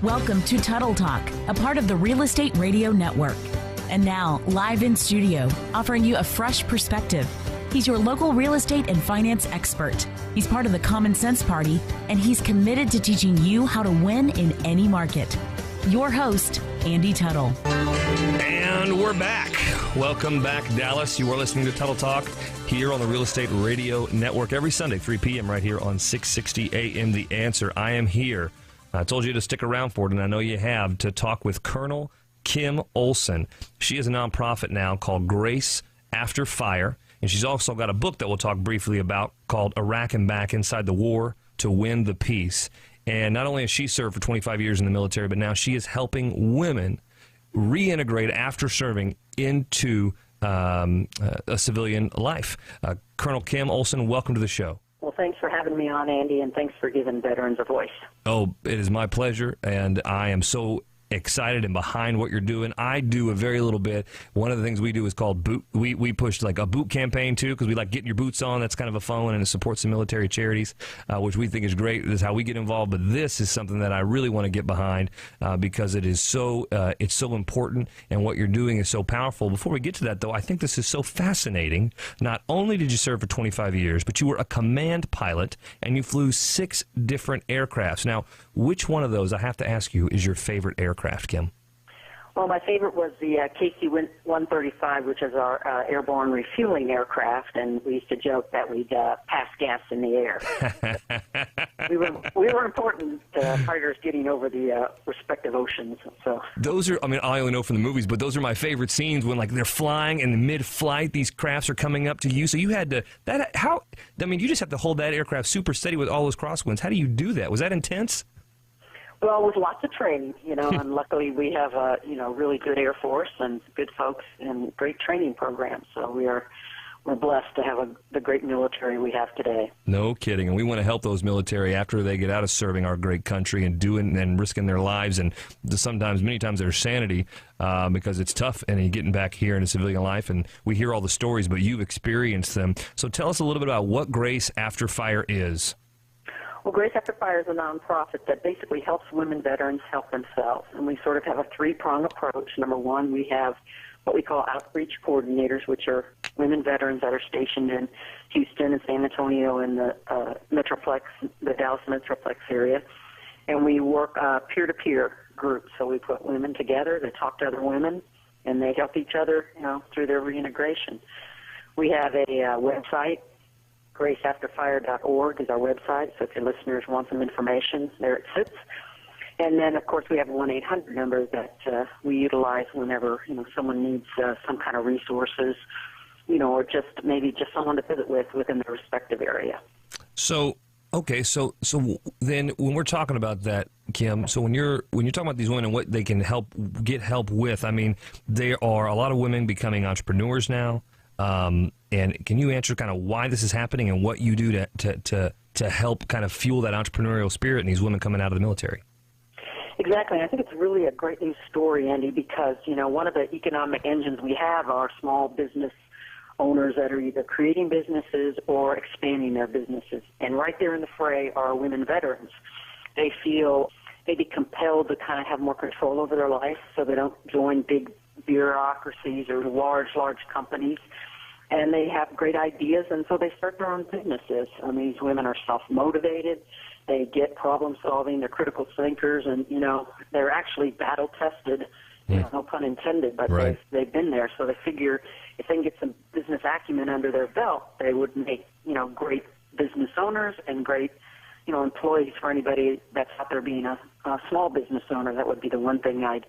Welcome to Tuttle Talk, a part of the Real Estate Radio Network. And now, live in studio, offering you a fresh perspective. He's your local real estate and finance expert. He's part of the Common Sense Party, and he's committed to teaching you how to win in any market. Your host, Andy Tuttle. And we're back. Welcome back, Dallas. You are listening to Tuttle Talk here on the Real Estate Radio Network every Sunday, 3 p.m. right here on 660 AM The Answer. I am here. I told you to stick around for it, and I know you have, to talk with Colonel Kim Olson. She has a nonprofit now called Grace After Fire, and she's also got a book that we'll talk briefly about called Iraq and Back: Inside the War to Win the Peace. And not only has she served for 25 years in the military, but now she is helping women reintegrate after serving into a civilian life. Colonel Kim Olson, welcome to the show. Well, thanks for having me on, Andy, and thanks for giving veterans a voice. Oh, it is my pleasure, and I am so excited and behind what you're doing. I do a very little bit. One of the things we do is called boot. We push like a boot campaign too, because we like getting your boots on. That's kind of a fun one, and it supports some military charities, which we think is great. This is how we get involved. But this is something that I really want to get behind because it is so it's so important, and what you're doing is so powerful. Before we get to that, though, I think this is so fascinating. Not only did you serve for 25 years, but you were a command pilot, and you flew 6 different aircrafts. Now, which one of those, I have to ask you, is your favorite aircraft, Kim? Well, my favorite was the KC-135, which is our airborne refueling aircraft, and we used to joke that we'd pass gas in the air. we were important fighters getting over the respective oceans. So those are, I mean, I only know from the movies, but those are my favorite scenes when, like, they're flying and in mid-flight, these crafts are coming up to you. So you had to, you just have to hold that aircraft super steady with all those crosswinds. How do you do that? Was that intense? Well, with lots of training, and luckily we have a, really good Air Force and good folks and great training programs. So we're blessed to have the great military we have today. No kidding. And we want to help those military after they get out of serving our great country and doing and risking their lives and many times their sanity because it's tough and getting back here into civilian life. And we hear all the stories, but you've experienced them. So tell us a little bit about what Grace After Fire is. Well, Grace After Fire is a nonprofit that basically helps women veterans help themselves. And we sort of have a 3-prong approach. Number one, we have what we call outreach coordinators, which are women veterans that are stationed in Houston and San Antonio and the Metroplex, the Dallas Metroplex area. And we work peer-to-peer groups. So we put women together, they talk to other women, and they help each other, through their reintegration. We have a website. GraceAfterFire.org is our website, so if your listeners want some information, there it sits. And then, of course, we have a 1-800 number that we utilize whenever someone needs some kind of resources, or just someone to visit within their respective area. So, okay, so then when we're talking about that, Kim, so when you're talking about these women and what they can get help with, I mean, there are a lot of women becoming entrepreneurs now. And can you answer kind of why this is happening and what you do to help kind of fuel that entrepreneurial spirit in these women coming out of the military? Exactly. I think it's really a great news story, Andy, because, one of the economic engines we have are small business owners that are either creating businesses or expanding their businesses. And right there in the fray are women veterans. They feel maybe compelled to kind of have more control over their life so they don't join big bureaucracies or large companies. And they have great ideas, and so they start their own businesses. I mean, these women are self-motivated. They get problem-solving. They're critical thinkers, and, they're actually battle-tested, no pun intended, but right. they've been there. So they figure if they can get some business acumen under their belt, they would make, great business owners and great, employees for anybody that's out there being a small business owner. That would be the one thing I'd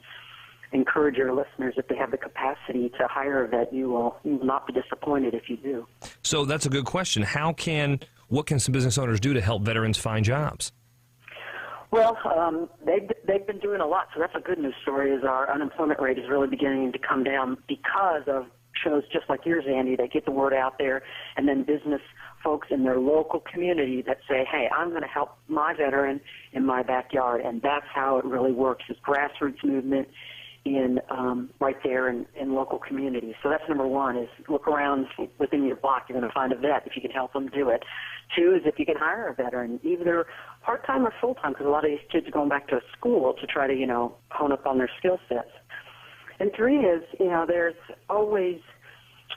encourage your listeners, if they have the capacity to hire a vet, you will not be disappointed if you do. So that's a good question. What can some business owners do to help veterans find jobs? Well, they've been doing a lot. So that's a good news story. Is our unemployment rate is really beginning to come down because of shows just like yours, Andy, that get the word out there, and then business folks in their local community that say, hey, I'm going to help my veteran in my backyard. And that's how it really works. It's grassroots movement. in right there in local communities. So that's number one, is look around within your block. You're going to find a vet if you can help them do it. Two is if you can hire a veteran, either part-time or full-time, because a lot of these kids are going back to school to try to, hone up on their skill sets. And three is, there's always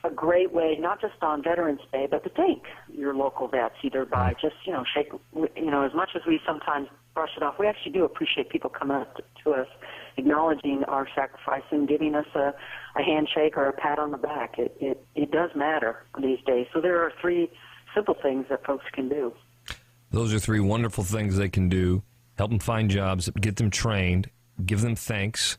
a great way, not just on Veterans Day, but to thank your local vets, either by just, shake, as much as we sometimes brush it off, we actually do appreciate people coming up to us, acknowledging our sacrifice and giving us a handshake or a pat on the back. It does matter these days. So there are three simple things that folks can do. Those are three wonderful things they can do. Help them find jobs, get them trained, give them thanks,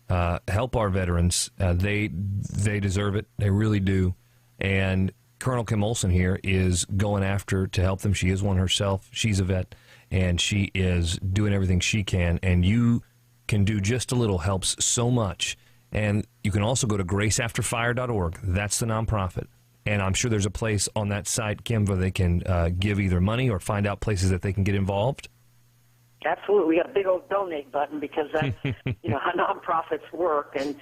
help our veterans. They deserve it. They really do. And Colonel Kim Olson here is going after to help them. She is one herself. She's a vet, and she is doing everything she can. And you can do just a little, helps so much. And you can also go to graceafterfire.org. That's the nonprofit. And I'm sure there's a place on that site, Kim, where they can give either money or find out places that they can get involved. Absolutely. We got a big old donate button because that's, how nonprofits work. And,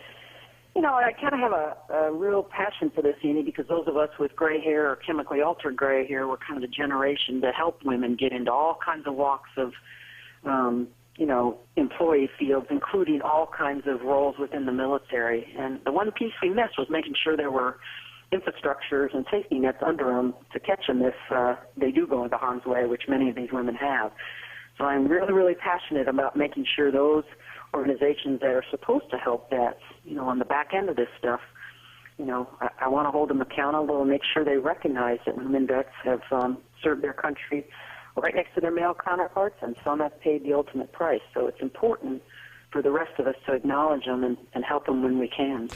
I kind of have a real passion for this, Andy, because those of us with gray hair or chemically altered gray hair, we're kind of the generation to help women get into all kinds of walks of, employee fields, including all kinds of roles within the military. And the one piece we missed was making sure there were infrastructures and safety nets under them to catch them if they do go into harm's way, which many of these women have. So I'm really, really passionate about making sure those organizations that are supposed to help vets, on the back end of this stuff, I want to hold them accountable and make sure they recognize that women vets have served their country right next to their male counterparts, and some have paid the ultimate price. So it's important for the rest of us to acknowledge them and help them when we can.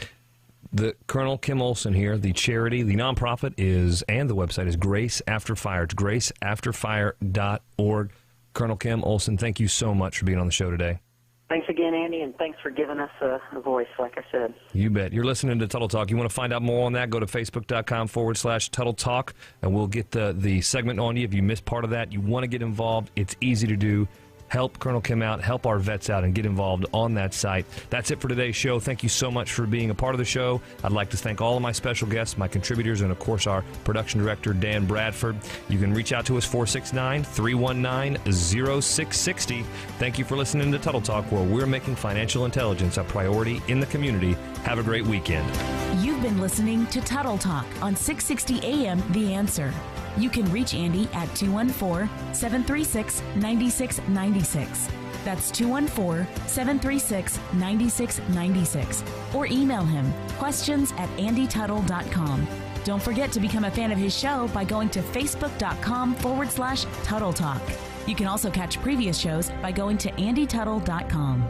The Colonel Kim Olson here, the charity, the nonprofit is, and the website is Grace After Fire. It's graceafterfire.org. Colonel Kim Olson, thank you so much for being on the show today. Thanks again, Andy, and thanks for giving us a voice, like I said. You bet. You're listening to Tuttle Talk. You want to find out more on that, go to facebook.com/Tuttle Talk, and we'll get the segment on you. If you missed part of that, you want to get involved, it's easy to do. Help Colonel Kim out, help our vets out, and get involved on that site. That's it for today's show. Thank you so much for being a part of the show. I'd like to thank all of my special guests, my contributors, and, of course, our production director, Dan Bradford. You can reach out to us, 469-319-0660. Thank you for listening to Tuttle Talk, where we're making financial intelligence a priority in the community. Have a great weekend. You've been listening to Tuttle Talk on 660 AM The Answer. You can reach Andy at 214-736-9696. That's 214-736-9696. Or email him, questions@andytuttle.com. Don't forget to become a fan of his show by going to facebook.com/Tuttle Talk. You can also catch previous shows by going to andytuttle.com.